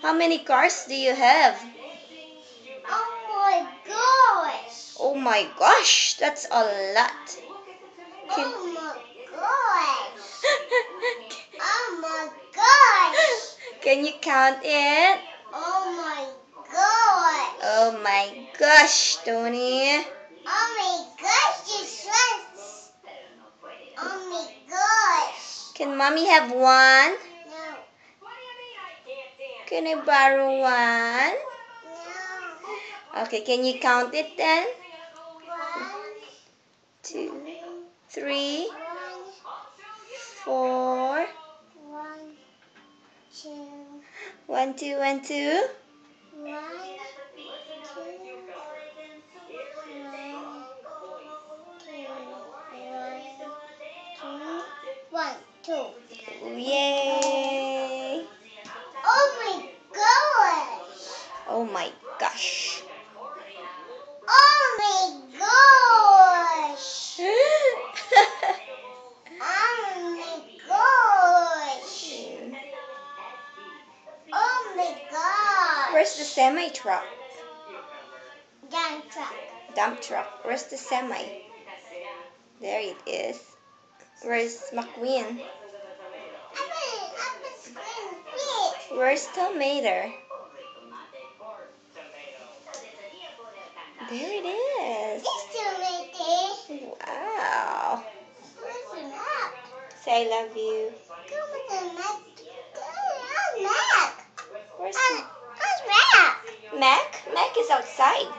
How many cars do you have? Oh my gosh! Oh my gosh, that's a lot. Oh my gosh! Oh my gosh! Can you count it? Oh my gosh! Oh my gosh, Tony. Oh my gosh, this one's. Oh my gosh! Can mommy have one? No, Can I borrow one? no. Okay, can you count it then? 1, 2, 3, 1, 4. 1, 2, 1, 2, 1, 2. 1, 2, 1, 2. Yay! Oh my gosh! Oh my gosh. Oh my gosh! Oh my gosh! Oh my gosh! Where's the semi truck? Dump truck. Dump truck. Where's the semi? There it is. Where's McQueen? Up screen fit. Where's Tomato? There it is. It's tomato. Wow. Where's the map? Say I love you. Come with the map. Where's map? Where's Where's map? Mac? Mac is outside.